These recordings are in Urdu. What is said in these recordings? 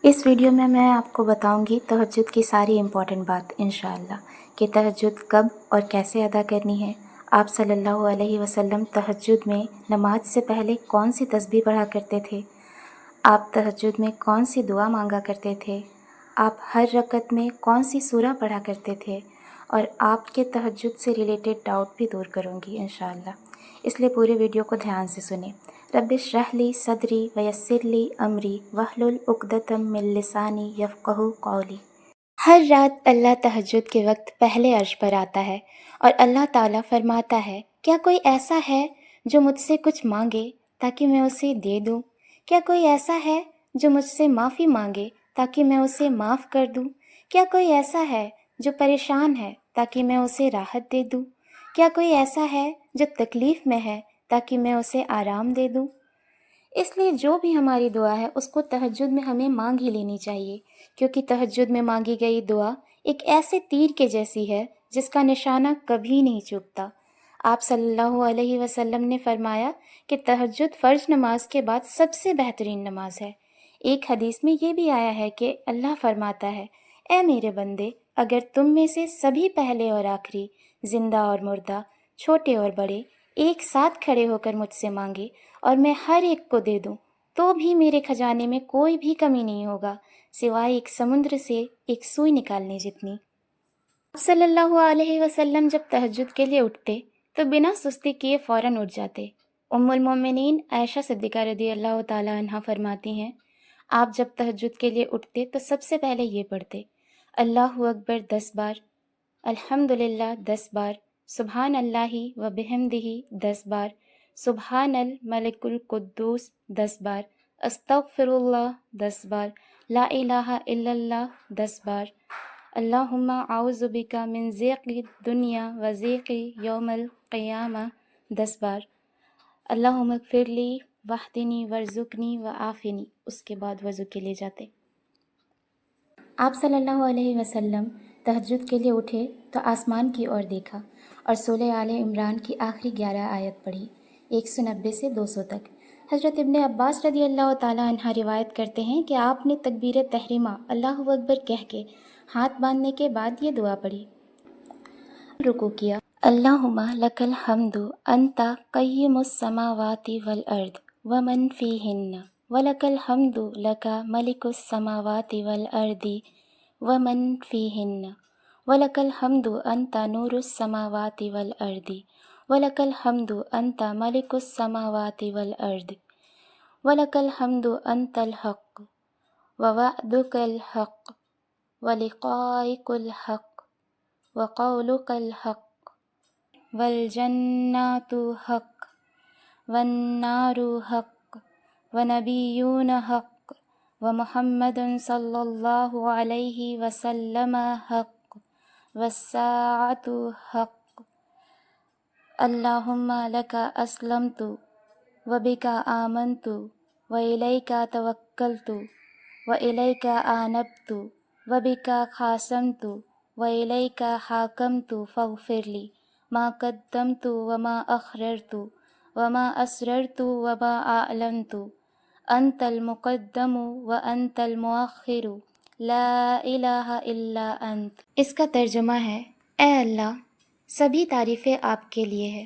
اس ویڈیو میں آپ کو بتاؤں گی تہجد کی ساری امپورٹنٹ بات انشاءاللہ کہ تہجد کب اور کیسے ادا کرنی ہے۔ آپ صلی اللہ علیہ وسلم تہجد میں نماز سے پہلے کون سی تسبیح پڑھا کرتے تھے، آپ تہجد میں کون سی دعا مانگا کرتے تھے، آپ ہر رکعت میں کون سی سورہ پڑھا کرتے تھے، اور آپ کے تہجد سے ریلیٹڈ ڈاؤٹ بھی دور کروں گی انشاءاللہ۔ اس لیے پورے ویڈیو کو دھیان سے سنیں۔ رب اشرح لی صدری ویسر لی امری واحلل عقدۃ من لسانی یفقہوا قولی۔ ہر رات اللہ تہجد کے وقت پہلے عرش پر آتا ہے اور اللہ تعالیٰ فرماتا ہے، کیا کوئی ایسا ہے جو مجھ سے کچھ مانگے تاکہ میں اسے دے دوں؟ کیا کوئی ایسا ہے جو مجھ سے معافی مانگے تاکہ میں اسے معاف کر دوں؟ کیا کوئی ایسا ہے جو پریشان ہے تاکہ میں اسے راحت دے دوں؟ کیا کوئی ایسا ہے جو تکلیف میں ہے تاکہ میں اسے آرام دے دوں؟ اس لیے جو بھی ہماری دعا ہے اس کو تہجد میں ہمیں مانگ ہی لینی چاہیے، کیونکہ تہجد میں مانگی گئی دعا ایک ایسے تیر کے جیسی ہے جس کا نشانہ کبھی نہیں چوکتا۔ آپ صلی اللہ علیہ وسلم نے فرمایا کہ تہجد فرض نماز کے بعد سب سے بہترین نماز ہے۔ ایک حدیث میں یہ بھی آیا ہے کہ اللہ فرماتا ہے، اے میرے بندے، اگر تم میں سے سبھی پہلے اور آخری، زندہ اور مردہ، چھوٹے اور بڑے، ایک ساتھ کھڑے ہو کر مجھ سے مانگے اور میں ہر ایک کو دے دوں تو بھی میرے خزانے میں کوئی بھی کمی نہیں ہوگا سوائے ایک سمندر سے ایک سوئی نکالنے جتنی۔ آپ صلی اللہ علیہ وسلم جب تہجد کے لیے اٹھتے تو بنا سستی کیے فوراً اٹھ جاتے۔ ام المومنین عائشہ صدیقہ رضی اللہ تعالی عنہ فرماتی ہیں، آپ جب تہجد کے لیے اٹھتے تو سب سے پہلے یہ پڑھتے، اللہ اکبر 10 بار، الحمدللہ 10 بار، سبحان اللہ و بحمدہ 10 بار، سبحان الملک القدوس 10 بار، استغفر اللہ 10 بار، لا الہ الا اللہ 10 بار، اللہم اعوذ بک من ضیق الدنیا و ضیق یوم القیامہ 10 بار، اللہم اغفر لی واہدنی وارزقنی وعافنی، اس کے بعد وضو کے لیے جاتے۔ آپ صلی اللہ علیہ وسلم تہجد کے لیے اٹھے تو آسمان کی اور دیکھا اور سورہ آل عمران کی آخری 11 آیت پڑھی، 190 سے 200 تک۔ حضرت ابن عباس رضی اللہ تعالیٰ عنہ روایت کرتے ہیں کہ آپ نے تکبیر تحریمہ اللہ اکبر کہہ کے ہاتھ باندھنے کے بعد یہ دعا پڑھی، رکوع کیا، اللہم لک الحمد انت قیم السماوات والارض ومن فیہن ولک الحمد لک ملک السماوات والارض ومن فیہن ولک الحمد انت نور السماوات والارض ولک الحمد انت ملک السماوات والارض ولک الحمد انت الحق ووعدک الحق ولقائک الحق وقولک الحق والجنات حق والنار حق ونبیون حق ومحمد صلی اللہ علیہ وسلم حق والساعۃ حق اللہم لک اسلمت وبک آمنت وإلیک توکلت وإلیک آنبت وبک خاصمت وإلیک حاکمت فاغفر لی ما قدمت وما اخررت وما اسررت وما اعلنت انت المقدم وانت المؤخر لا الہ الا انت۔ اس کا ترجمہ ہے، اے اللہ، سبھی تعریفیں آپ کے لیے ہے،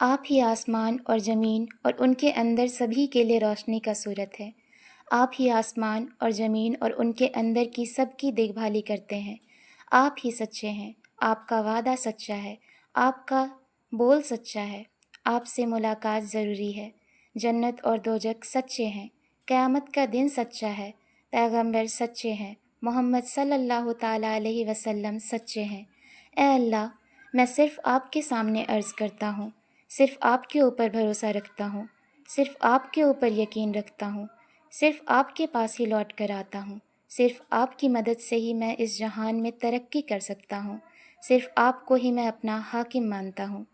آپ ہی آسمان اور زمین اور ان کے اندر سبھی کے لیے روشنی کا صورت ہے، آپ ہی آسمان اور زمین اور ان کے اندر کی سب کی دیکھ بھالی کرتے ہیں، آپ ہی سچے ہیں، آپ کا وعدہ سچا ہے، آپ کا بول سچا ہے، آپ سے ملاقات ضروری ہے، جنت اور دوزخ سچے ہیں، قیامت کا دن سچا ہے، پیغمبر سچے ہیں، محمد صلی اللہ تعالیٰ علیہ وسلم سچے ہیں۔ اے اللہ، میں صرف آپ کے سامنے عرض کرتا ہوں، صرف آپ کے اوپر بھروسہ رکھتا ہوں، صرف آپ کے اوپر یقین رکھتا ہوں، صرف آپ کے پاس ہی لوٹ کر آتا ہوں، صرف آپ کی مدد سے ہی میں اس جہان میں ترقی کر سکتا ہوں، صرف آپ کو ہی میں اپنا حاکم مانتا ہوں۔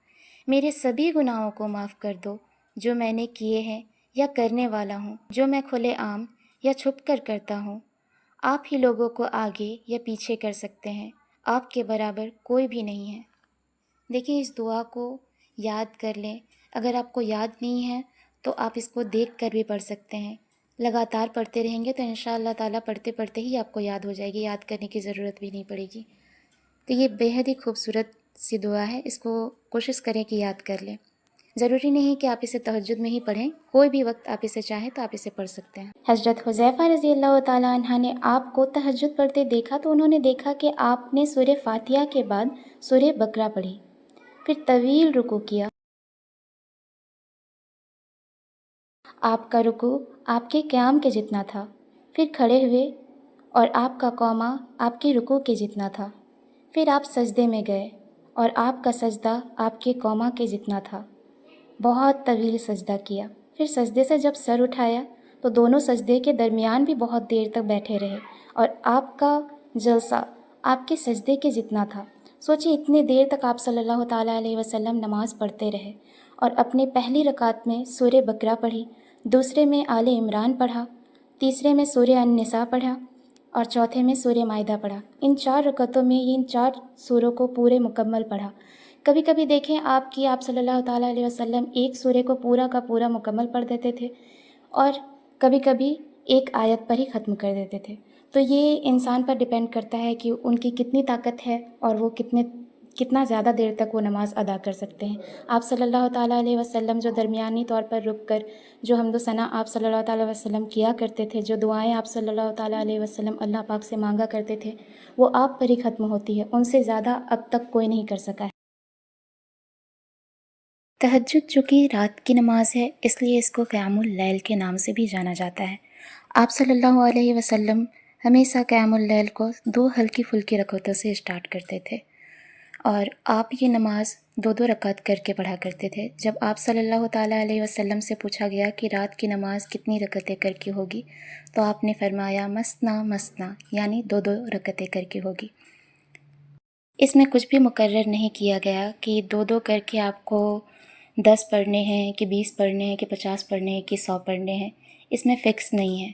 میرے سبھی گناہوں کو معاف کر دو جو میں نے کیے ہیں یا کرنے والا ہوں، جو میں کھلے عام یا چھپ کر کرتا ہوں۔ آپ ہی لوگوں کو آگے یا پیچھے کر سکتے ہیں، آپ کے برابر کوئی بھی نہیں ہے۔ دیکھیں، اس دعا کو یاد کر لیں، اگر آپ کو یاد نہیں ہے تو آپ اس کو دیکھ کر بھی پڑھ سکتے ہیں۔ لگاتار پڑھتے رہیں گے تو انشاءاللہ تعالیٰ پڑھتے پڑھتے ہی آپ کو یاد ہو جائے گی، یاد کرنے کی ضرورت بھی نہیں پڑے گی۔ تو یہ بےحد ہی خوبصورت سی دعا ہے، اس کو کوشش کریں کہ یاد کر لیں۔ ضروری نہیں کہ آپ اسے تہجد میں ہی پڑھیں، کوئی بھی وقت آپ اسے چاہیں تو آپ اسے پڑھ سکتے ہیں۔ حضرت حذیفہ رضی اللہ تعالیٰ عنہ نے آپ کو تہجد پڑھتے دیکھا تو انہوں نے دیکھا کہ آپ نے سورہ فاتحہ کے بعد سورہ بقرہ پڑھی، پھر طویل رکوع کیا۔ آپ کا رکوع آپ کے قیام کے جتنا تھا، پھر کھڑے ہوئے اور آپ کا قومہ آپ کے رکوع کے جتنا تھا، پھر آپ سجدے میں گئے اور آپ کا سجدہ آپ کے قومہ کے جتنا تھا، بہت طویل سجدہ کیا۔ پھر سجدے سے جب سر اٹھایا تو دونوں سجدے کے درمیان بھی بہت دیر تک بیٹھے رہے اور آپ کا جلسہ آپ کے سجدے کے جتنا تھا۔ سوچیں اتنے دیر تک آپ صلی اللہ تعالیٰ علیہ وسلم نماز پڑھتے رہے اور اپنے پہلی رکعت میں سورہ بقرہ پڑھی، دوسرے میں آل عمران پڑھا، تیسرے میں سورہ النساء پڑھا اور چوتھے میں سورہ مائدہ پڑھا۔ ان 4 رکعتوں میں ان 4 سوروں کو پورے مکمل پڑھا۔ کبھی کبھی دیکھیں آپ صلی اللہ تعالیٰ علیہ وسلم ایک سورے کو پورا کا پورا مکمل پڑھ دیتے تھے اور کبھی کبھی ایک آیت پر ہی ختم کر دیتے تھے۔ تو یہ انسان پر ڈیپینڈ کرتا ہے کہ ان کی کتنی طاقت ہے اور وہ کتنا زیادہ دیر تک وہ نماز ادا کر سکتے ہیں۔ آپ صلی اللہ تعالیٰ علیہ وسلم جو درمیانی طور پر رک کر جو حمد و ثنا آپ صلی اللہ تعالیٰ علیہ وسلم کیا کرتے تھے، جو دعائیں آپ صلی اللہ تعالیٰ علیہ وسلم اللہ پاک سے مانگا کرتے تھے، وہ آپ پر ہی ختم ہوتی ہے، ان سے زیادہ اب تک کوئی نہیں کر سکا ہے۔ تہجد جو کہ رات کی نماز ہے، اس لیے اس کو قیام اللیل کے نام سے بھی جانا جاتا ہے۔ آپ صلی اللہ علیہ وسلم ہمیشہ قیام اللیل کو 2 ہلکی پھلکی رکعتوں سے اسٹارٹ کرتے تھے اور آپ یہ نماز 2 رکعت کر کے پڑھا کرتے تھے۔ جب آپ صلی اللہ تعالیٰ علیہ وسلم سے پوچھا گیا کہ رات کی نماز کتنی رکعتیں کر کے ہوگی تو آپ نے فرمایا مثنا مثنا، یعنی 2 رکعتیں کر کے ہوگی۔ اس میں کچھ بھی مقرر نہیں کیا گیا کہ 2 کر کے آپ کو 10 پڑھنے ہیں کہ 20 پڑھنے ہیں کہ 50 پڑھنے ہیں کہ 100 پڑھنے ہیں، اس میں فکس نہیں ہے۔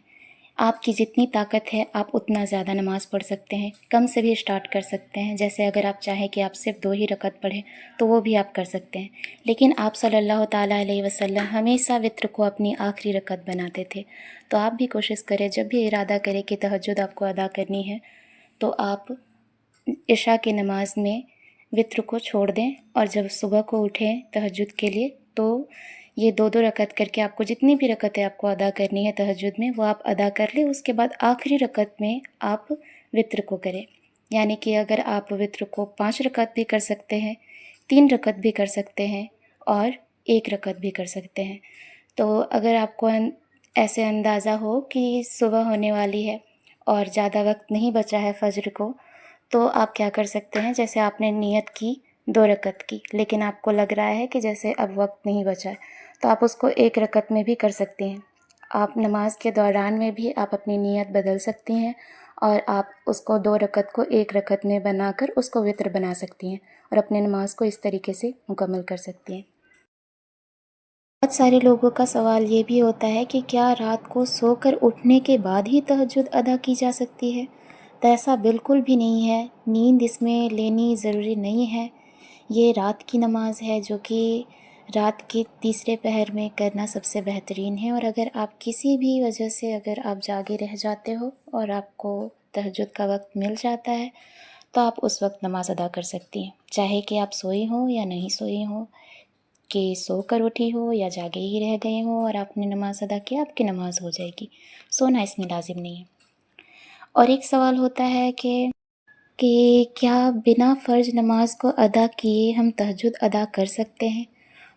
آپ کی جتنی طاقت ہے آپ اتنا زیادہ نماز پڑھ سکتے ہیں، کم سے بھی اسٹارٹ کر سکتے ہیں۔ جیسے اگر آپ چاہیں کہ آپ صرف 2 ہی رکعت پڑھیں تو وہ بھی آپ کر سکتے ہیں، لیکن آپ صلی اللہ تعالیٰ علیہ وسلم ہمیشہ وتر کو اپنی آخری رکعت بناتے تھے۔ تو آپ بھی کوشش کریں، جب بھی ارادہ کریں کہ تہجد آپ کو ادا کرنی ہے تو آپ عشاء کی نماز میں وتر کو چھوڑ دیں اور جب صبح کو اٹھیں تہجد کے لیے تو یہ 2 رکعت کر کے آپ کو جتنی بھی رکعتیں آپ کو ادا کرنی ہے تہجد میں وہ آپ ادا کر لیں۔ اس کے بعد آخری رکعت میں آپ وتر کو کریں، یعنی کہ اگر آپ وتر کو 5 رکعت بھی کر سکتے ہیں، 3 رکعت بھی کر سکتے ہیں اور 1 رکعت بھی کر سکتے ہیں۔ تو اگر آپ کو ایسے اندازہ ہو کہ صبح ہونے والی ہے اور زیادہ وقت نہیں بچا ہے فجر کو، تو آپ کیا کر سکتے ہیں، جیسے آپ نے نیت کی 2 رکعت کی لیکن آپ کو لگ رہا ہے کہ جیسے اب وقت نہیں بچا ہے تو آپ اس کو 1 رکعت میں بھی کر سکتے ہیں۔ آپ نماز کے دوران میں بھی آپ اپنی نیت بدل سکتی ہیں اور آپ اس کو 2 رکعت کو 1 رکعت میں بنا کر اس کو وتر بنا سکتی ہیں اور اپنے نماز کو اس طریقے سے مکمل کر سکتی ہیں۔ بہت سارے لوگوں کا سوال یہ بھی ہوتا ہے کہ کیا رات کو سو کر اٹھنے کے بعد ہی تہجد ادا کی جا سکتی ہے؟ تو ایسا بالکل بھی نہیں ہے، نیند اس میں لینی ضروری نہیں ہے۔ یہ رات کی نماز ہے جو کہ رات کے تیسرے پہر میں کرنا سب سے بہترین ہے، اور اگر آپ کسی بھی وجہ سے اگر آپ جاگے رہ جاتے ہو اور آپ کو تہجد کا وقت مل جاتا ہے تو آپ اس وقت نماز ادا کر سکتی ہیں، چاہے کہ آپ سوئی ہوں یا نہیں سوئی ہوں، کہ سو کر اٹھی ہو یا جاگے ہی رہ گئے ہوں اور آپ نے نماز ادا کی، آپ کی نماز ہو جائے گی، سونا اس میں لازم نہیں ہے۔ اور ایک سوال ہوتا ہے کہ کیا بنا فرض نماز کو ادا کیے ہم تہجد ادا کر سکتے ہیں؟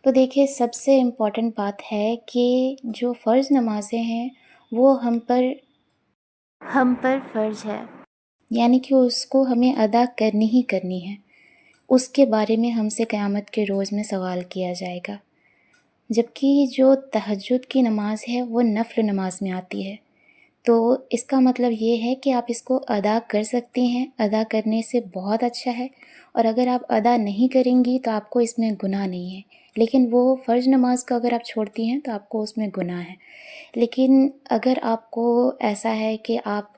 تو دیکھیے سب سے امپورٹنٹ بات ہے کہ جو فرض نمازیں ہیں وہ ہم پر فرض ہے، یعنی کہ اس کو ہمیں ادا کرنی ہی کرنی ہے، اس کے بارے میں ہم سے قیامت کے روز میں سوال کیا جائے گا۔ جبکہ جو تہجد کی نماز ہے وہ نفل نماز میں آتی ہے، تو اس کا مطلب یہ ہے کہ آپ اس کو ادا کر سکتی ہیں، ادا کرنے سے بہت اچھا ہے، اور اگر آپ ادا نہیں کریں گی تو آپ کو اس میں گناہ نہیں ہے، لیکن وہ فرض نماز کو اگر آپ چھوڑتی ہیں تو آپ کو اس میں گناہ ہے۔ لیکن اگر آپ کو ایسا ہے کہ آپ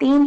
3